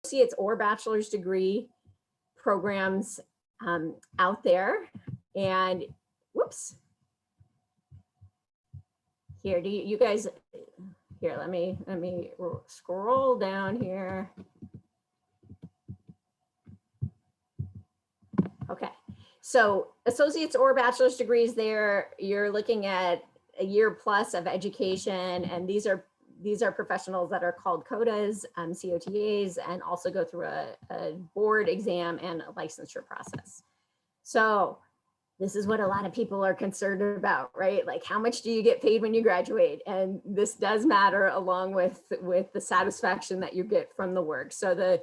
associate's or bachelor's degree programs out there. And whoops, here, do you guys, here, let me scroll down here. Okay, so associate's or bachelor's degrees there, you're looking at a year plus of education, and these are professionals that are called COTAs, COTAs, and also go through a board exam and a licensure process. So this is what a lot of people are concerned about, right? Like, how much do you get paid when you graduate? And this does matter, along with the satisfaction that you get from the work. So the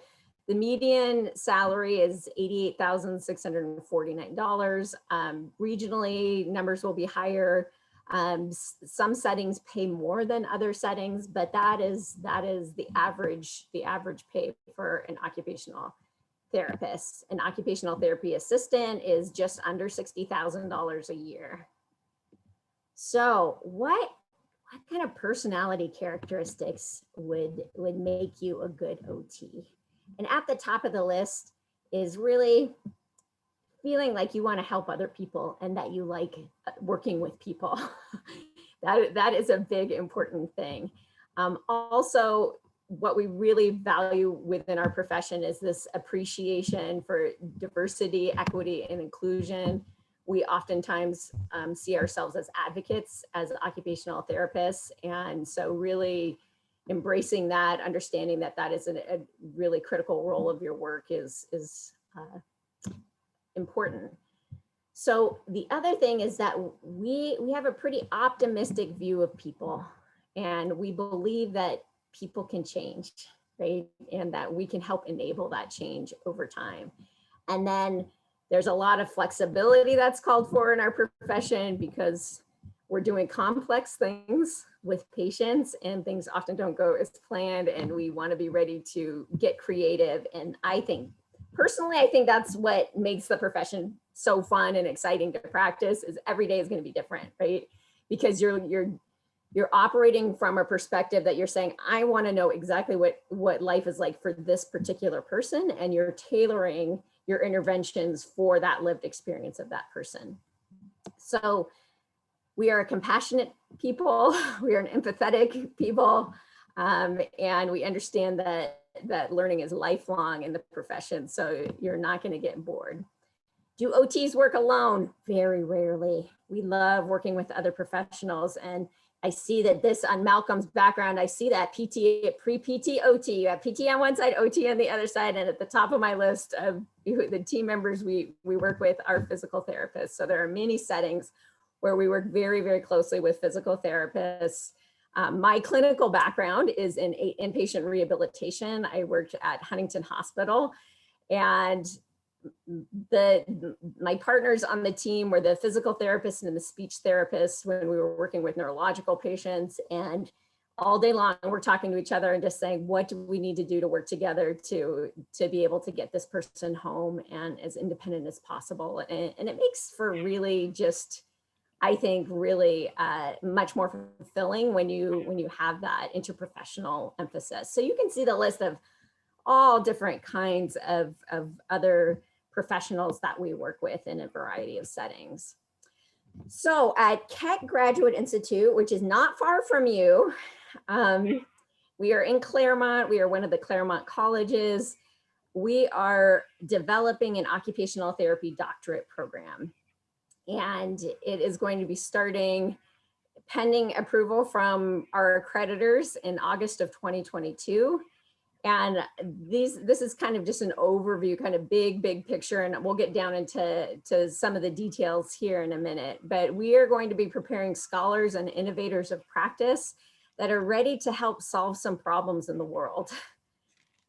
median salary is $88,649. Regionally, numbers will be higher. Some settings pay more than other settings, but that is the average pay for an occupational therapist. An occupational therapy assistant is just under $60,000 a year. So what kind of personality characteristics would make you a good OT? And at the top of the list is really feeling like you want to help other people and that you like working with people. that is a big important thing. Also, what we really value within our profession is this appreciation for diversity, equity, and inclusion. We oftentimes see ourselves as advocates, as occupational therapists. And so really embracing that, understanding that that is a really critical role of your work is important. So the other thing is that we have a pretty optimistic view of people, and we believe that people can change, right? And that we can help enable that change over time. And then there's a lot of flexibility that's called for in our profession, because we're doing complex things with patients and things often don't go as planned, and we want to be ready to get creative. And I think, personally, I think that's what makes the profession so fun and exciting to practice, is every day is going to be different, right? Because you're operating from a perspective that you're saying, I want to know exactly what life is like for this particular person, and you're tailoring your interventions for that lived experience of that person. So we are a compassionate people, we are an empathetic people, and we understand that learning is lifelong in the profession, so you're not going to get bored. Do OTs work alone? Very rarely. We love working with other professionals, and I see that this on Malcolm's background, I see that pre-PT+OT. You have PT on one side, OT on the other side, and at the top of my list of the team members we work with are physical therapists. So there are many settings where we work very, very closely with physical therapists. My clinical background is in inpatient rehabilitation. I worked at Huntington Hospital, and my partners on the team were the physical therapists and the speech therapists when we were working with neurological patients. And all day long, we're talking to each other and just saying, what do we need to do to work together to be able to get this person home and as independent as possible? And it makes for really just, I think, really much more fulfilling when you have that interprofessional emphasis. So you can see the list of all different kinds of other professionals that we work with in a variety of settings. So at Keck Graduate Institute, which is not far from you, we are in Claremont. We are one of the Claremont colleges. We are developing an occupational therapy doctorate program, and it is going to be starting pending approval from our accreditors in August of 2022. And this is kind of just an overview, kind of big picture, and we'll get down into some of the details here in a minute. But we are going to be preparing scholars and innovators of practice that are ready to help solve some problems in the world.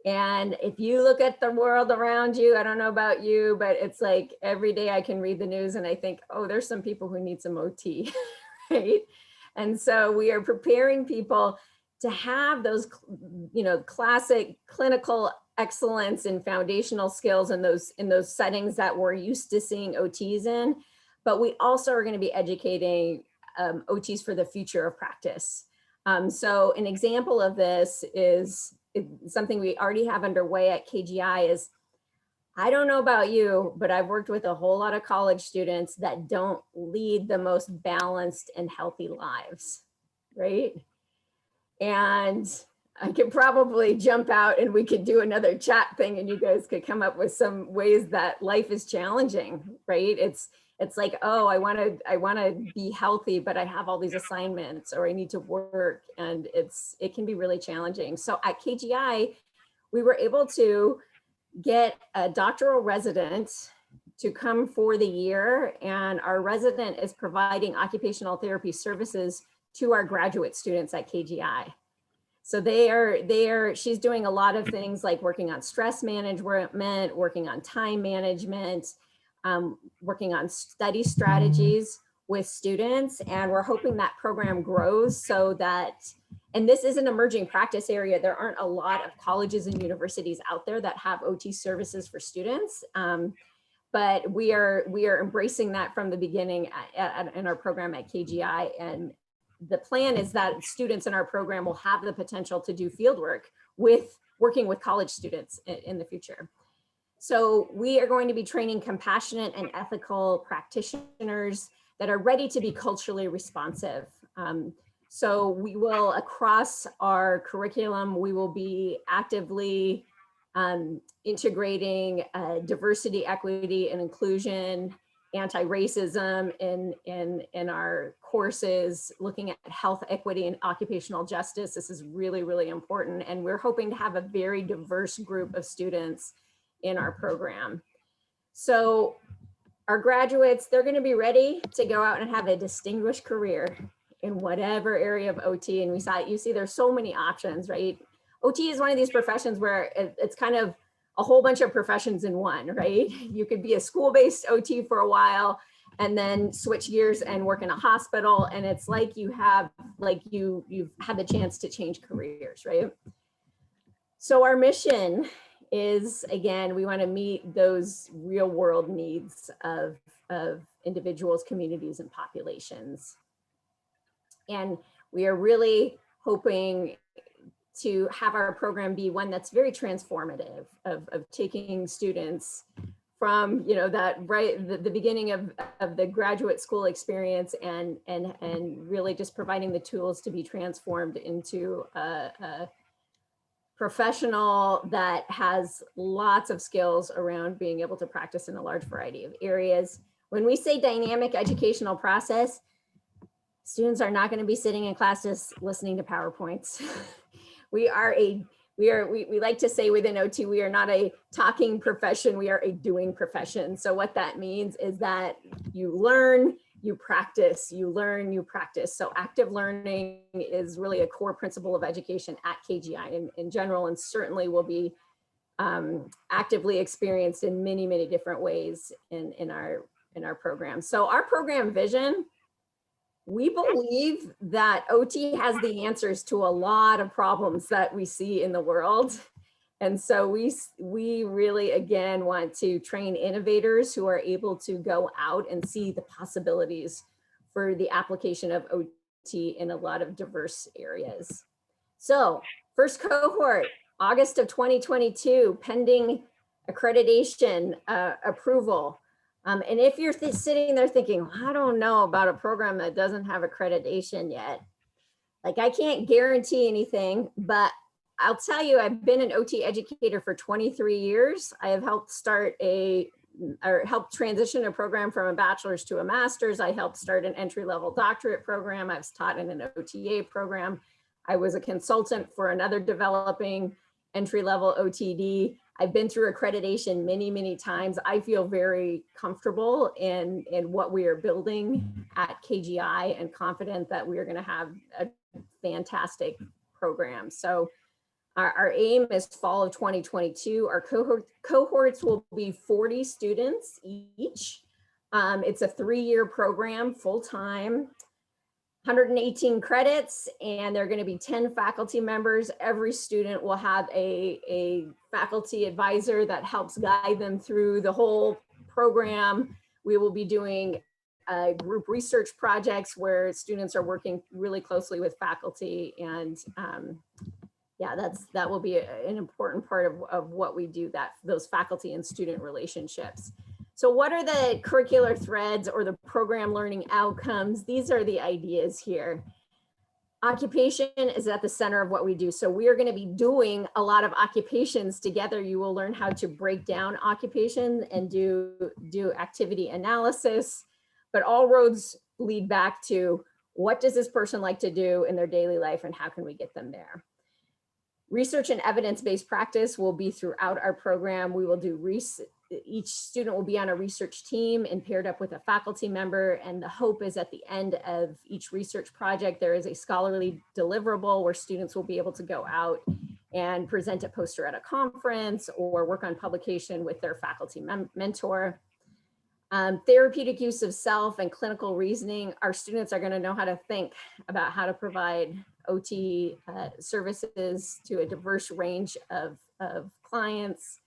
And if you look at the world around you, I don't know about you, but it's like every day I can read the news and I think, oh, there's some people who need some OT, right? And so we are preparing people to have those, classic clinical excellence and foundational skills in those settings that we're used to seeing OTs in, but we also are going to be educating OTs for the future of practice. So an example of this is something we already have underway at KGI is, I don't know about you, but I've worked with a whole lot of college students that don't lead the most balanced and healthy lives, right? And I could probably jump out and we could do another chat thing and you guys could come up with some ways that life is challenging, right? It's like, oh, I want to be healthy, but I have all these assignments or I need to work, and it can be really challenging. So at KGI, we were able to get a doctoral resident to come for the year, and our resident is providing occupational therapy services to our graduate students at KGI. So she's doing a lot of things like working on stress management, working on time management, working on study strategies with students. And we're hoping that program grows so that, and this is an emerging practice area. There aren't a lot of colleges and universities out there that have OT services for students. But we are embracing that from the beginning in our program at KGI. And the plan is that students in our program will have the potential to do field work with working with college students in the future. So we are going to be training compassionate and ethical practitioners that are ready to be culturally responsive. So we will, across our curriculum, we will be actively integrating diversity, equity, and inclusion, anti-racism in our courses, looking at health equity and occupational justice. This is really, really important. And we're hoping to have a very diverse group of students in our program. So our graduates, they're going to be ready to go out and have a distinguished career in whatever area of OT. And you see there's so many options, right? OT is one of these professions where it's kind of a whole bunch of professions in one, right? You could be a school-based OT for a while and then switch gears and work in a hospital. And it's like you've had the chance to change careers, right? So our mission is, again, we want to meet those real world needs of individuals, communities, and populations. And we are really hoping to have our program be one that's very transformative of taking students from, the beginning of the graduate school experience and really just providing the tools to be transformed into a professional that has lots of skills around being able to practice in a large variety of areas. When we say dynamic educational process, students are not going to be sitting in classes listening to PowerPoints. We like to say within OT, we are not a talking profession, we are a doing profession. So what that means is that you learn, you practice, you learn, you practice. So active learning is really a core principle of education at KGI in general, and certainly will be actively experienced in many, many different ways in our program. So our program vision, we believe that OT has the answers to a lot of problems that we see in the world. And so we really, again, want to train innovators who are able to go out and see the possibilities for the application of OT in a lot of diverse areas. So first cohort, August of 2022, pending accreditation approval. And if you're sitting there thinking, I don't know about a program that doesn't have accreditation yet, like I can't guarantee anything, but I'll tell you, I've been an OT educator for 23 years. I have helped helped transition a program from a bachelor's to a master's. I helped start an entry-level doctorate program. I've taught in an OTA program. I was a consultant for another developing entry-level OTD. I've been through accreditation many, many times. I feel very comfortable in what we are building at KGI and confident that we are going to have a fantastic program. So our aim is fall of 2022. Our cohorts will be 40 students each. It's a 3-year program, full-time. 118 credits, and there are going to be 10 faculty members. Every student will have a faculty advisor that helps guide them through the whole program. We will be doing group research projects where students are working really closely with faculty and Yeah, that will be an important part of what we do, that those faculty and student relationships. So what are the curricular threads or the program learning outcomes? These are the ideas here. Occupation is at the center of what we do. So we are going to be doing a lot of occupations together. You will learn how to break down occupation and do activity analysis, but all roads lead back to what does this person like to do in their daily life and how can we get them there? Research and evidence-based practice will be throughout our program. We will do each student will be on a research team and paired up with a faculty member. And the hope is at the end of each research project, there is a scholarly deliverable where students will be able to go out and present a poster at a conference or work on publication with their faculty mentor. Therapeutic use of self and clinical reasoning. Our students are going to know how to think about how to provide OT services to a diverse range of clients.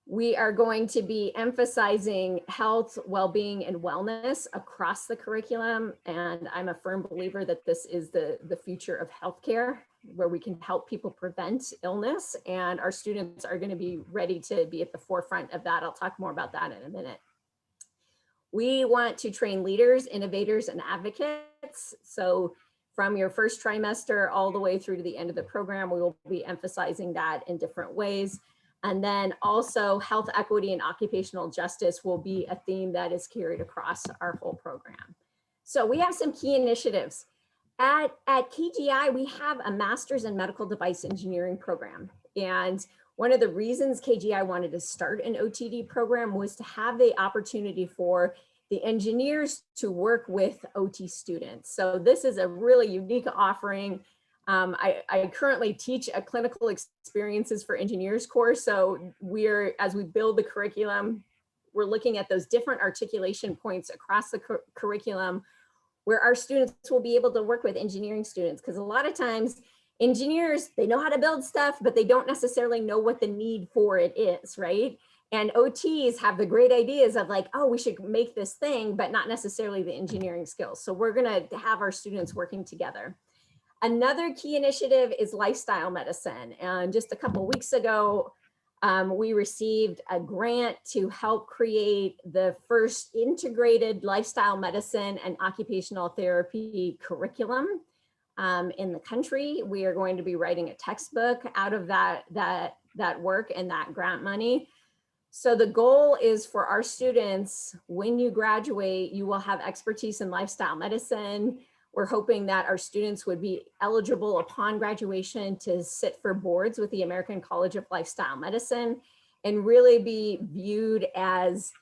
We are going to be emphasizing health, well-being, and wellness across the curriculum. And I'm a firm believer that this is the future of healthcare, where we can help people prevent illness. And our students are going to be ready to be at the forefront of that. I'll talk more about that in a minute. We want to train leaders, innovators, and advocates. So from your first trimester all the way through to the end of the program, we will be emphasizing that in different ways. And then also health equity and occupational justice will be a theme that is carried across our whole program. So we have some key initiatives. At KGI, we have a master's in medical device engineering program. And one of the reasons KGI wanted to start an OTD program was to have the opportunity for the engineers to work with OT students. So this is a really unique offering. I currently teach a clinical experiences for engineers course. So as we build the curriculum, we're looking at those different articulation points across the curriculum where our students will be able to work with engineering students. Because a lot of times engineers, they know how to build stuff, but they don't necessarily know what the need for it is, right? And OTs have the great ideas of like, oh, we should make this thing, but not necessarily the engineering skills. So we're gonna have our students working together. Another key initiative is lifestyle medicine. And just a couple of weeks ago, we received a grant to help create the first integrated lifestyle medicine and occupational therapy curriculum in the country. We are going to be writing a textbook out of that work and that grant money. So the goal is for our students, when you graduate, you will have expertise in lifestyle medicine. We're hoping that our students would be eligible upon graduation to sit for boards with the American College of Lifestyle Medicine and really be viewed as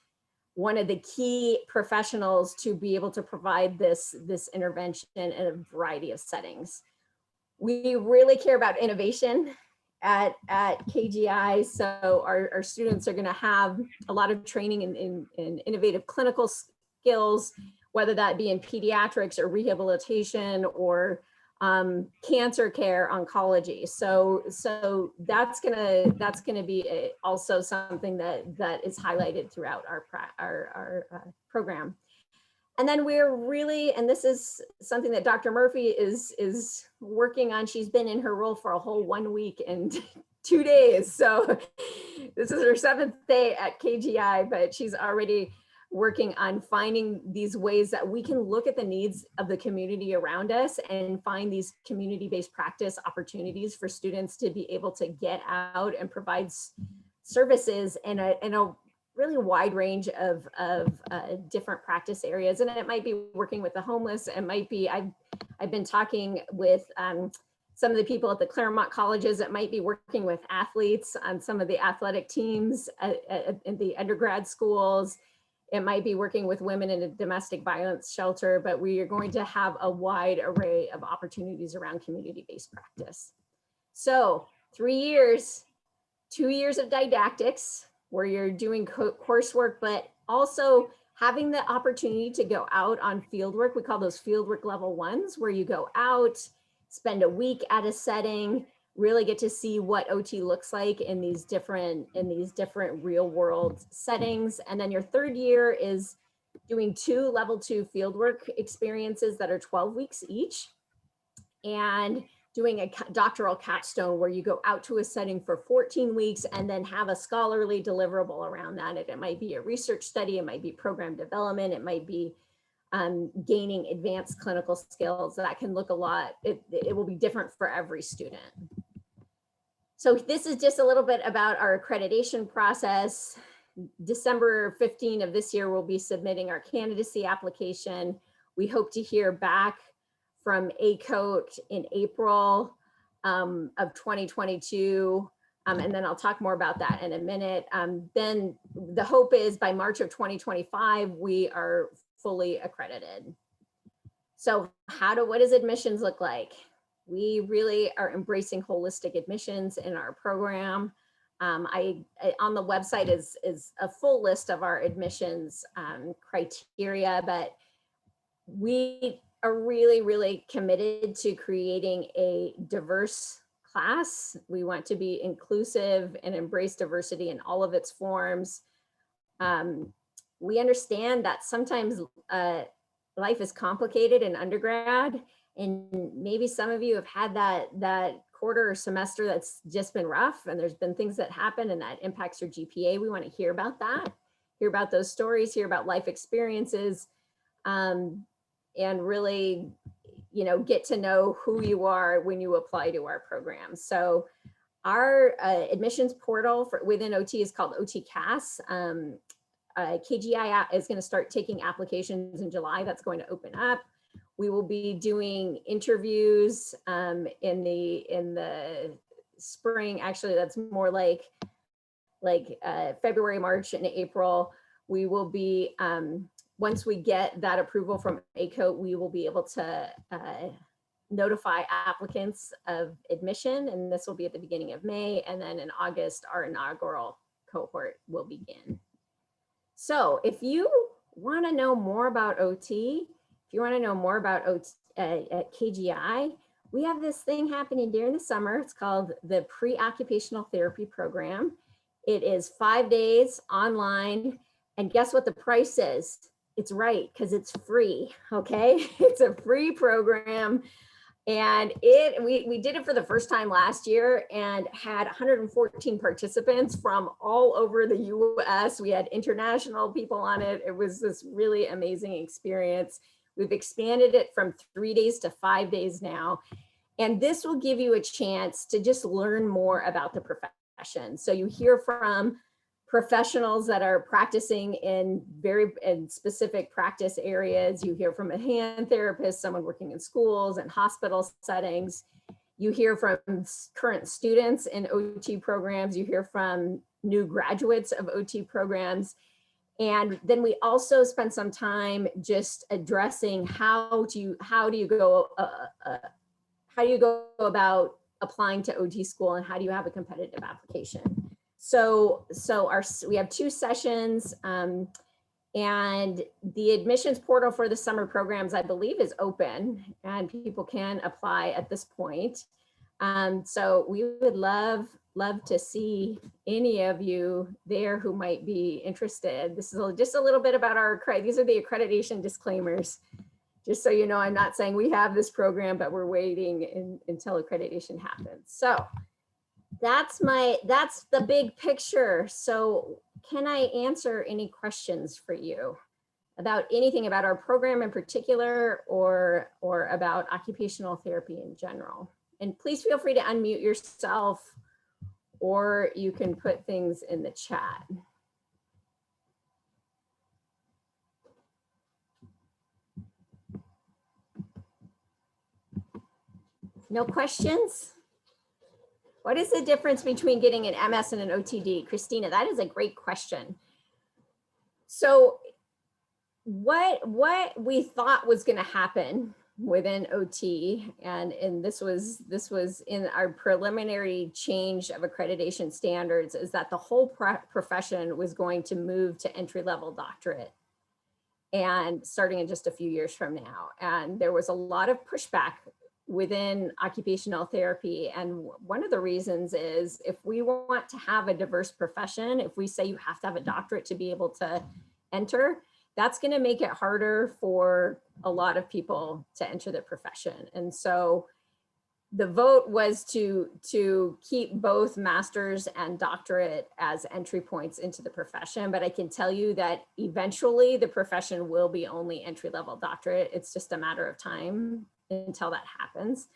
one of the key professionals to be able to provide this intervention in a variety of settings. We really care about innovation at KGI. So our students are going to have a lot of training in innovative clinical skills, whether that be in pediatrics or rehabilitation or cancer care, oncology. So that's gonna be also something that is highlighted throughout our program. And then we're really, and this is something that Dr. Murphy is working on. She's been in her role for a whole 1 week and 2 days. So this is her 7th day at KGI, but she's already working on finding these ways that we can look at the needs of the community around us and find these community-based practice opportunities for students to be able to get out and provide services in a really wide range of different practice areas. And it might be working with the homeless. It might be, I've been talking with some of the people at the Claremont colleges. It might be working with athletes on some of the athletic teams in the undergrad schools. It might be working with women in a domestic violence shelter, but we are going to have a wide array of opportunities around community-based practice. So 3 years, 2 years of didactics where you're doing coursework, but also having the opportunity to go out on fieldwork. We call those fieldwork level 1s, where you go out, spend a week at a setting, really get to see what OT looks like in these different real world settings. And then your 3rd year is doing 2 level 2 fieldwork experiences that are 12 weeks each. And doing a doctoral capstone where you go out to a setting for 14 weeks and then have a scholarly deliverable around that. It might be a research study, it might be program development, it might be gaining advanced clinical skills. That can look a lot, it will be different for every student. So this is just a little bit about our accreditation process. December 15 of this year, we'll be submitting our candidacy application. We hope to hear back from ACOT in April of 2022. And then I'll talk more about that in a minute. Then the hope is by March of 2025, we are fully accredited. So what does admissions look like? We really are embracing holistic admissions in our program. On the website is a full list of our admissions criteria, but we are really, really committed to creating a diverse class. We want to be inclusive and embrace diversity in all of its forms. We understand that sometimes life is complicated in undergrad, and maybe some of you have had that quarter or semester that's just been rough, and there's been things that happen and that impacts your GPA. We want to hear about that, hear about those stories, hear about life experiences, and really, get to know who you are when you apply to our program. So our admissions portal within OT is called OTCAS. KGI is going to start taking applications in July. That's going to open up. We will be doing interviews in the spring. Actually, that's more like February, March, and April. We will be, once we get that approval from ACOT, we will be able to notify applicants of admission, and this will be at the beginning of May. And then in August, our inaugural cohort will begin. So if you want to know more about OT, if you want to know more about OT at KGI, we have this thing happening during the summer. It's called the Pre-Occupational Therapy Program. It is 5 days online. And guess what the price is? It's right, because it's free, okay? It's a free program. And we did it for the first time last year and had 114 participants from all over the US. We had international people on it. It was this really amazing experience. We've expanded it from 3 days to 5 days now. And this will give you a chance to just learn more about the profession. So you hear from professionals that are practicing in very specific practice areas. You hear from a hand therapist, someone working in schools and hospital settings. You hear from current students in OT programs. You hear from new graduates of OT programs. And then we also spend some time just addressing how do you go about applying to OT school, and how do you have a competitive application? So we have 2 sessions, and the admissions portal for the summer programs, I believe, is open, and people can apply at this point. So we would love to see any of you there who might be interested. This is just a little bit about these are the accreditation disclaimers. Just so you know, I'm not saying we have this program, but we're waiting until accreditation happens. So that's the big picture. So can I answer any questions for you about anything about our program in particular, or about occupational therapy in general? And please feel free to unmute yourself, or you can put things in the chat. No questions? What is the difference between getting an MS and an OTD? Christina, that is a great question. So what we thought was going to happen within OT, and this was in our preliminary change of accreditation standards, is that the whole profession was going to move to entry-level doctorate, and starting in just a few years from now. And there was a lot of pushback within occupational therapy. And one of the reasons is, if we want to have a diverse profession, if we say you have to have a doctorate to be able to enter, that's going to make it harder for a lot of people to enter the profession. And so the vote was to keep both master's and doctorate as entry points into the profession. But I can tell you that eventually the profession will be only entry-level doctorate. It's just a matter of time until that happens.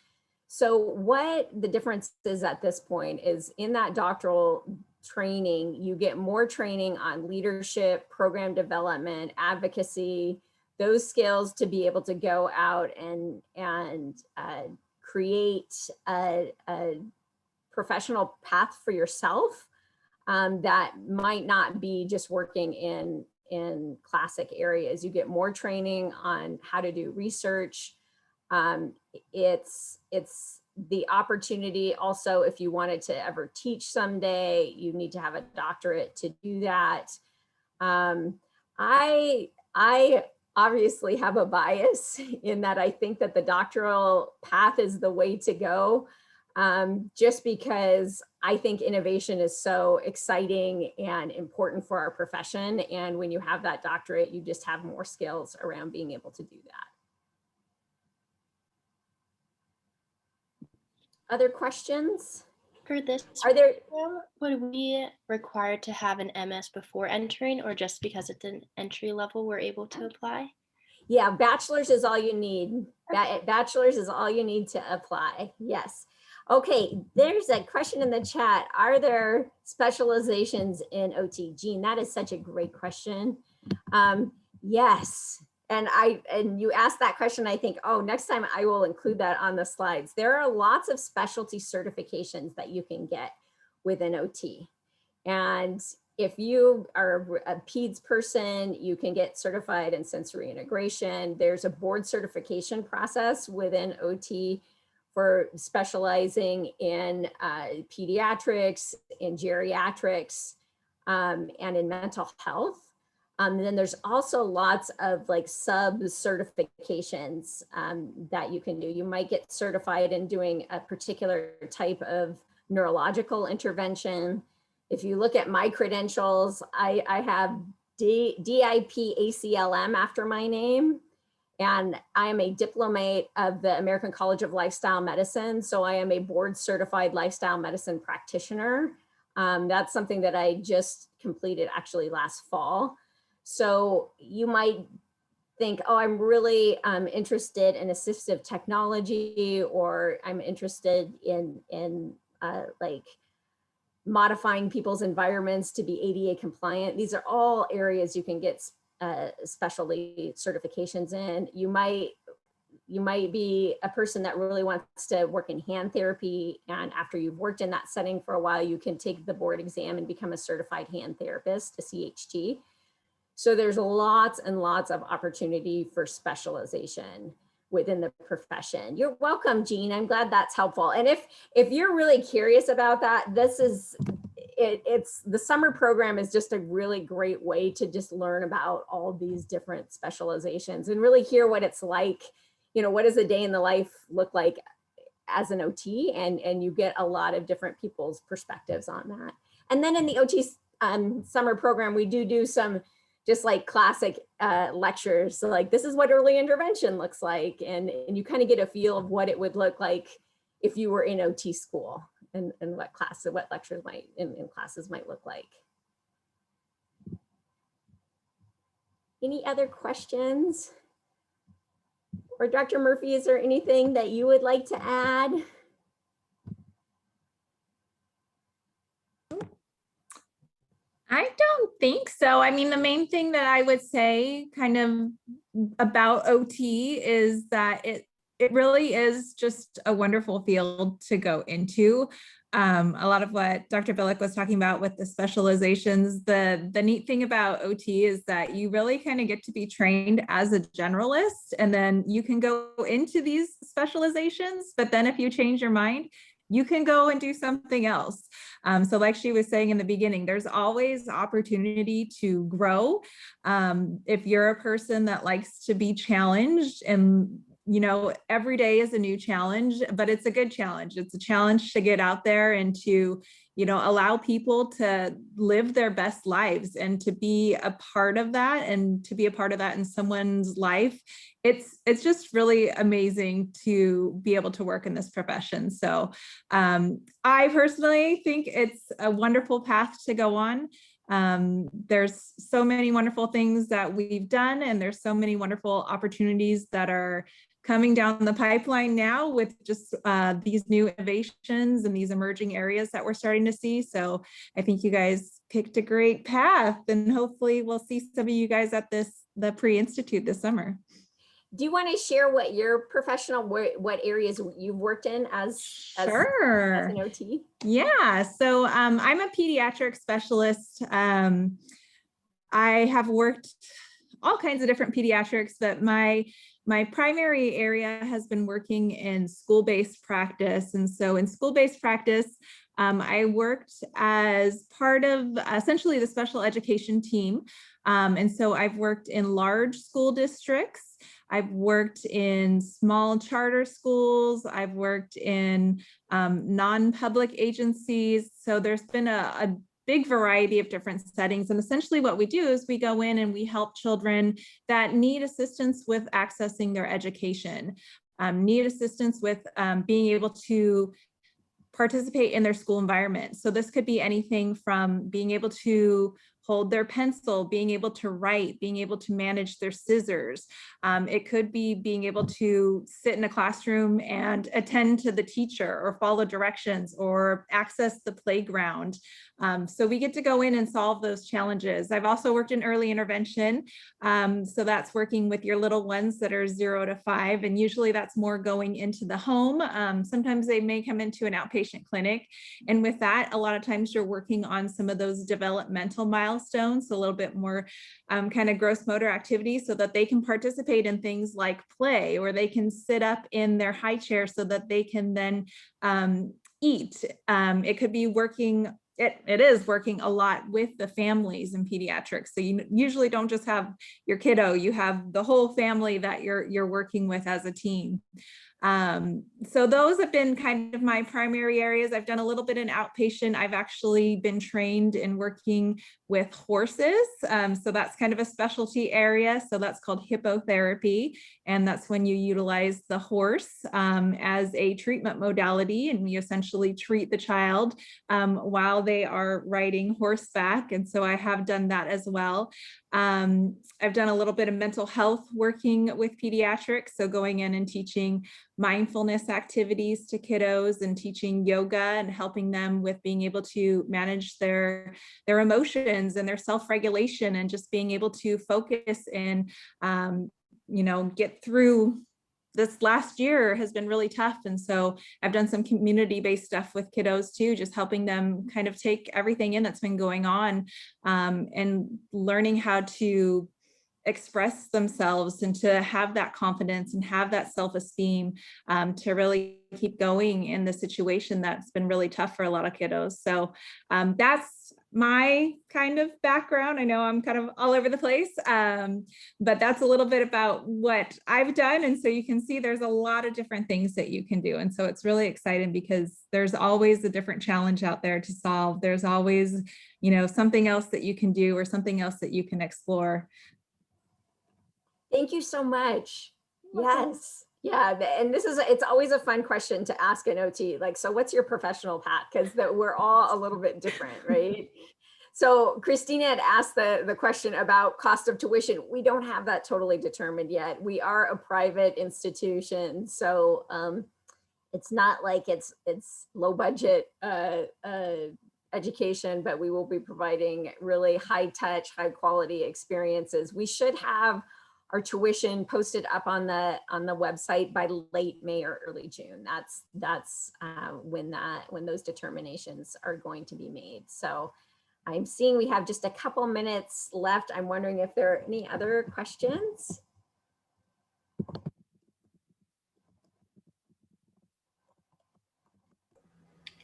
So what the difference is at this point is in that doctoral training, you get more training on leadership, program development, advocacy, those skills to be able to go out and create a professional path for yourself that might not be just working in classic areas. You get more training on how to do research. It's the opportunity also, if you wanted to ever teach someday, you need to have a doctorate to do that. I obviously have a bias in that I think that the doctoral path is the way to go, just because I think innovation is so exciting and important for our profession. And when you have that doctorate, you just have more skills around being able to do that. Other questions? For this, are there, would we require to have an MS before entering, or just because it's an entry level, we're able to apply? Yeah, bachelor's is all you need. Bachelor's is all you need to apply. Yes. Okay, there's a question in the chat. Are there specializations in OT? Jean, that is such a great question. Yes. And you asked that question, I think, oh, next time I will include that on the slides. There are lots of specialty certifications that you can get within OT. And if you are a PEDS person, you can get certified in sensory integration. There's a board certification process within OT for specializing in pediatrics, in geriatrics, and in mental health. And then there's also lots of like sub certifications that you can do. You might get certified in doing a particular type of neurological intervention. If you look at my credentials, I have DIP ACLM after my name, and I am a diplomate of the American College of Lifestyle Medicine. So I am a board certified lifestyle medicine practitioner. That's something that I just completed actually last fall. So you might think, oh, I'm really interested in assistive technology, or I'm interested in like modifying people's environments to be ADA compliant. These are all areas you can get specialty certifications in. You might be a person that really wants to work in hand therapy, and after you've worked in that setting for a while, you can take the board exam and become a certified hand therapist, a CHT. So there's lots and lots of opportunity for specialization within the profession. You're welcome, Jean. I'm glad that's helpful. And if you're really curious about that, this is, it's the summer program is just a really great way to just learn about all these different specializations and really hear what it's like. You know, what does a day in the life look like as an OT? And you get a lot of different people's perspectives on that. And then in the OT summer program, we do some just like classic lectures. So like, this is what early intervention looks like. And you kind of get a feel of what it would look like if you were in OT school, and what lectures might in classes might look like. Any other questions? Or Dr. Murphy, is there anything that you would like to add? I don't think so. I mean, the main thing that I would say kind of about OT is that it really is just a wonderful field to go into. A lot of what Dr. Billick was talking about with the specializations, the neat thing about OT is that you really kind of get to be trained as a generalist, and then you can go into these specializations, but then if you change your mind, you can go and do something else. So like she was saying in the beginning, there's always opportunity to grow. If you're a person that likes to be challenged and you know, every day is a new challenge, but it's a good challenge. It's a challenge to get out there and to, you know, allow people to live their best lives and to be a part of that, and to be a part of that in someone's life. It's just really amazing to be able to work in this profession. So I personally think it's a wonderful path to go on. There's so many wonderful things that we've done, and there's so many wonderful opportunities that are coming down the pipeline now with just these new innovations and these emerging areas that we're starting to see. So I think you guys picked a great path, and hopefully we'll see some of you guys at the Pre-Institute this summer. Do you want to share what your professional, what areas you've worked in as Sure. as an OT? Yeah, so I'm a pediatric specialist. I have worked all kinds of different pediatrics, but my primary area has been working in school-based practice. And so in school-based practice, I worked as part of essentially the special education team. And so I've worked in large school districts. I've worked in small charter schools. I've worked in non-public agencies. So there's been a big variety of different settings. And essentially what we do is we go in and we help children that need assistance with accessing their education, need assistance with being able to participate in their school environment. So this could be anything from being able to hold their pencil, being able to write, being able to manage their scissors. It could be being able to sit in a classroom and attend to the teacher or follow directions or access the playground. So we get to go in and solve those challenges. I've also worked in early intervention. So that's working with your little ones that are 0 to 5. And usually that's more going into the home. Sometimes they may come into an outpatient clinic. And with that, a lot of times you're working on some of those developmental milestones, so a little bit more kind of gross motor activity so that they can participate in things like play, or they can sit up in their high chair so that they can then eat. It could be working it is working a lot with the families in pediatrics. So you usually don't just have your kiddo, you have the whole family that you're working with as a team. So those have been kind of my primary areas. I've done a little bit in outpatient. I've actually been trained in working with horses. So that's kind of a specialty area. So that's called hippotherapy. And that's when you utilize the horse as a treatment modality, and you essentially treat the child while they are riding horseback. And so I have done that as well. I've done a little bit of mental health working with pediatrics. So going in and teaching mindfulness activities to kiddos and teaching yoga and helping them with being able to manage their emotions and their self-regulation, and just being able to focus and, you know, get through this last year has been really tough. And so I've done some community-based stuff with kiddos too, just helping them kind of take everything in that's been going on and learning how to express themselves and to have that confidence and have that self-esteem to really keep going in the situation that's been really tough for a lot of kiddos. So that's my kind of background. I know I'm kind of all over the place, but that's a little bit about what I've done. And so you can see there's a lot of different things that you can do. And so it's really exciting because there's always a different challenge out there to solve. There's always, you know, something else that you can do or something else that you can explore. Thank you so much. Yes. Yeah. And it's always a fun question to ask an OT, like, so what's your professional path? Because we're all a little bit different, right? So Christina had asked the question about cost of tuition. We don't have that totally determined yet. We are a private institution. So it's not like it's low budget education, but we will be providing really high touch, high quality experiences. We should have our tuition posted up on the website by late May or early June. That's when those determinations are going to be made. So I'm seeing we have just a couple minutes left. I'm wondering if there are any other questions.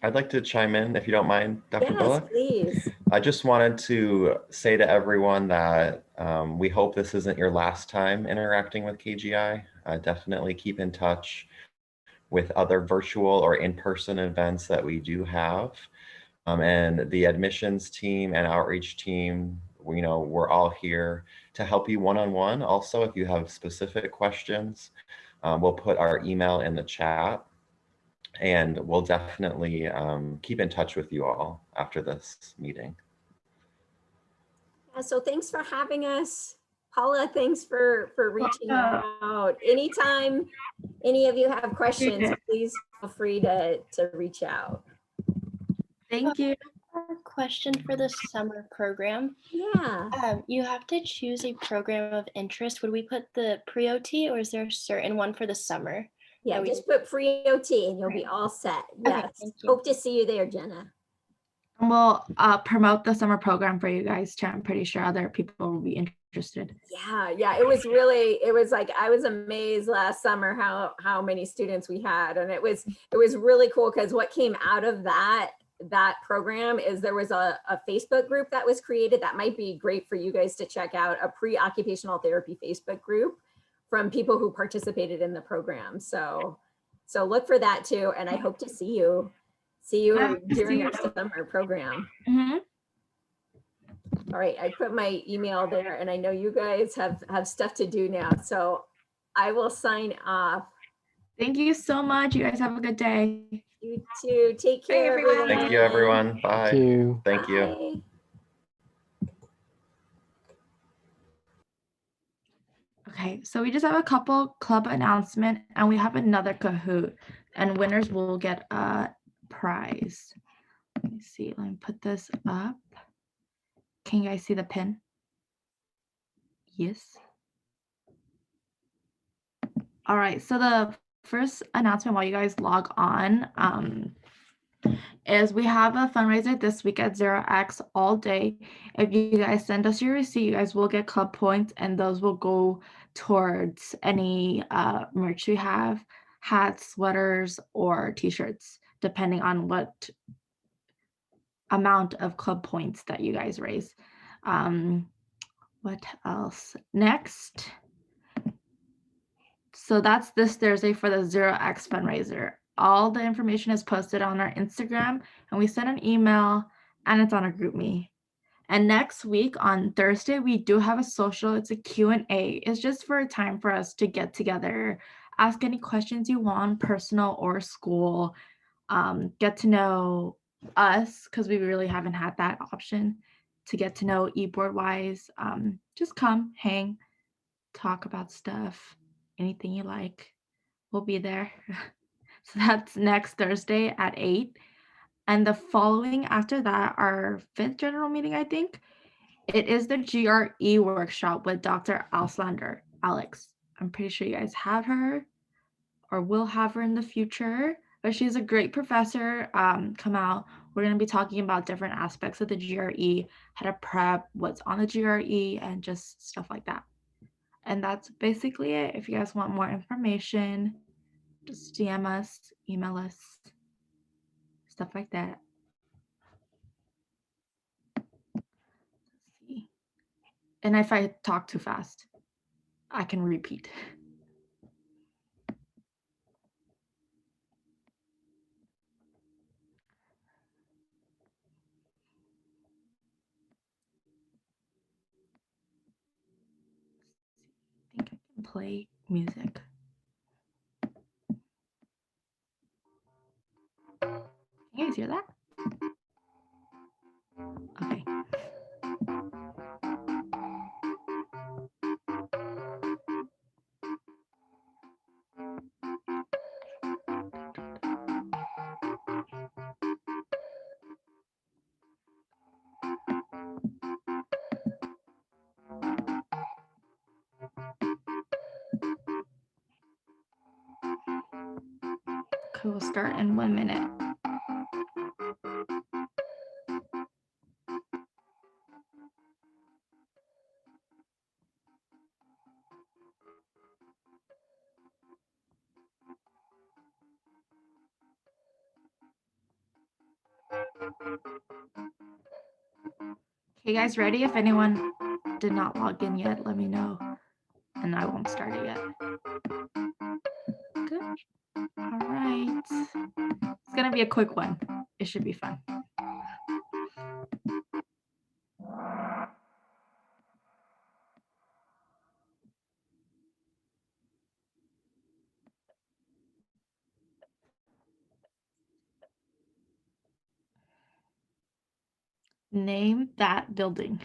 I'd like to chime in if you don't mind, Dr. Yes, Bullock. please. I just wanted to say to everyone that we hope this isn't your last time interacting with KGI. Definitely keep in touch with other virtual or in-person events that we do have. And the admissions team and outreach team, we're all here to help you one-on-one. Also, if you have specific questions, we'll put our email in the chat. And we'll definitely keep in touch with you all after this meeting. So thanks for having us. Paula, thanks for reaching out. Anytime any of you have questions, please feel free to reach out. Thank you. A question for the summer program. Yeah. You have to choose a program of interest. Would we put the pre-OT or is there a certain one for the summer? Yeah, just put pre-OT and you'll be all set. Yes. Thank you. Hope to see you there, Jenna. And we'll promote the summer program for you guys too. I'm pretty sure other people will be interested. Yeah, it was like I was amazed last summer how many students we had, and it was really cool because what came out of that program is there was a Facebook group that was created that might be great for you guys to check out, a pre-occupational therapy Facebook group from people who participated in the program. So look for that too, and I hope to see you during our summer program. Mm-hmm. All right, I put my email there, and I know you guys have stuff to do now, so I will sign off. Thank you so much. You guys have a good day. You too. Take care, everyone. Thank you, everyone. Bye. Thank you. Thank you. Bye. Okay, so we just have a couple club announcement and we have another Kahoot and winners will get a prize. Let me see, let me put this up. Can you guys see the pin? Yes. All right, so the first announcement while you guys log on is we have a fundraiser this week at 0x all day. If you guys send us your receipt, you guys will get club points and those will go towards any merch we have, hats, sweaters, or t-shirts, depending on what amount of club points that you guys raise. What else? Next. So that's this Thursday for the 0x fundraiser. All the information is posted on our Instagram and we send an email and it's on our GroupMe. And next week on Thursday, we do have a social, it's a Q&A. It's just for a time for us to get together, ask any questions you want, personal or school, get to know us because we really haven't had that option to get to know eBoard wise. Just come, hang, talk about stuff, anything you like. We'll be there. So that's next Thursday at 8. And the following after that, our 5th general meeting, I think, it is the GRE workshop with Dr. Auslander, Alex. I'm pretty sure you guys have her or will have her in the future, but she's a great professor. Come out. We're going to be talking about different aspects of the GRE, how to prep, what's on the GRE, and just stuff like that. And that's basically it. If you guys want more information, just DM us, email us, stuff like that. Let's see. And if I talk too fast, I can repeat. I think I can play music. Can you guys hear that? Okay. Okay, we'll start in 1 minute. Okay, guys, ready? If anyone did not log in yet, let me know, and I won't start it yet. Good. All right. It's gonna be a quick one. It should be fun. Name that building.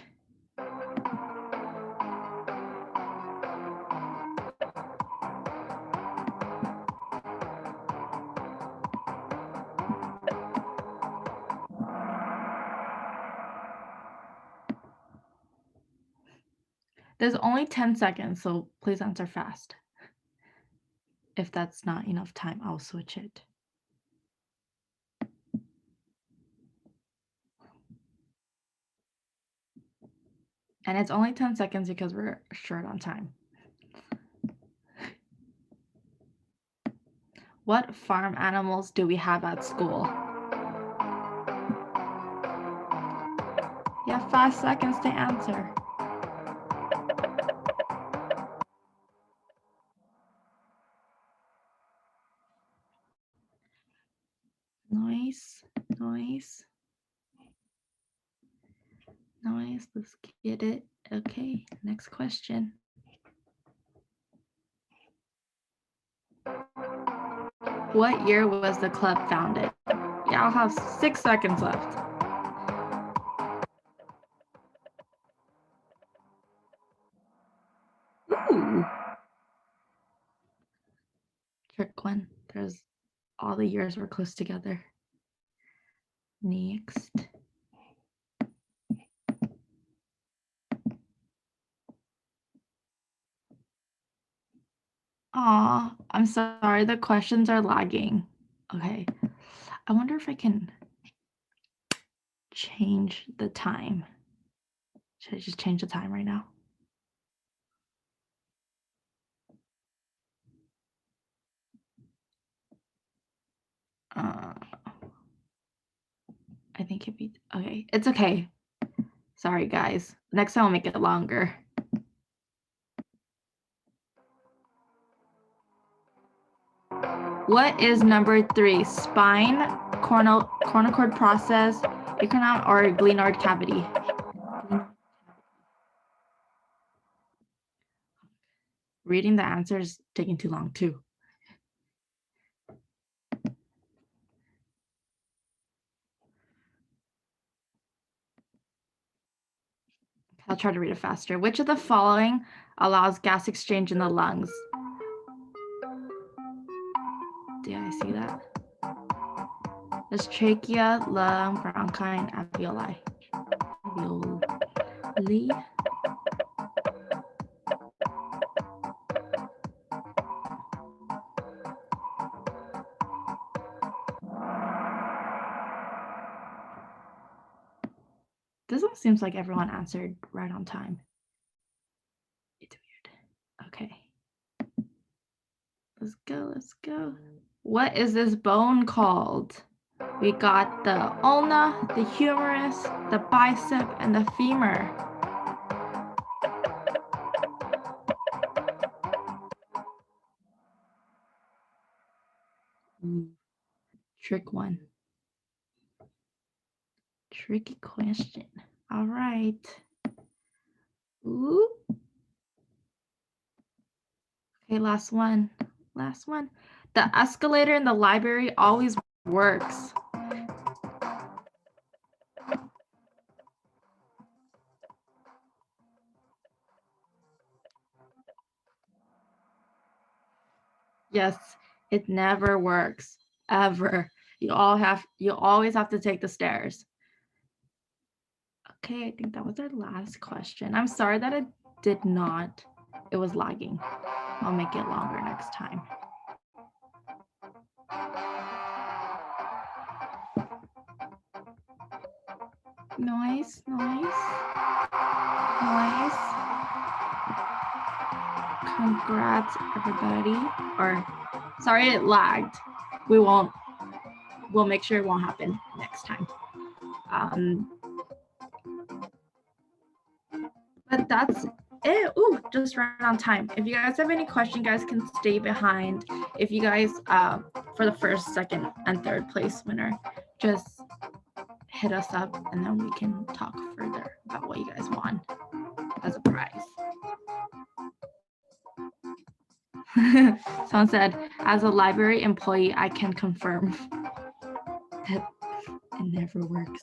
There's only 10 seconds, so please answer fast. If that's not enough time, I'll switch it. And it's only 10 seconds because we're short on time. What farm animals do we have at school? You have 5 seconds to answer. Nice, nice. Nice, let's get it. Okay, next question. What year was the club founded? Yeah, I'll have 6 seconds left. Ooh. Trick one. There's all the years were close together. Next. Aw, I'm sorry, the questions are lagging. Okay, I wonder if I can change the time. Should I just change the time right now? I think it'd be, okay, it's okay. Sorry, guys. Next time I'll make it longer. What is number 3? Spine, cornocord process, acronym, or glenoid cavity? Reading the answer is taking too long too. I'll try to read it faster. Which of the following allows gas exchange in the lungs? Did I see that? There's trachea, lung, bronchi, and alveoli. Alveoli. This one seems like everyone answered right on time. It's weird. Okay. Let's go, let's go. What is this bone called? We got the ulna, the humerus, the bicep, and the femur. Ooh. Trick one. Tricky question. All right. Ooh. Okay, last one. Last one. The escalator in the library always works. Yes, it never works, ever. You always have to take the stairs. Okay, I think that was our last question. I'm sorry that it was lagging. I'll make it longer next time. Nice, nice, nice. Congrats, everybody. Or, sorry it lagged. We'll make sure it won't happen next time. But that's it. Ooh, just right on time. If you guys have any questions, you guys can stay behind. If you guys, for the first, second, and third place winner, just hit us up and then we can talk further about what you guys want as a prize. Someone said, as a library employee, I can confirm that it never works.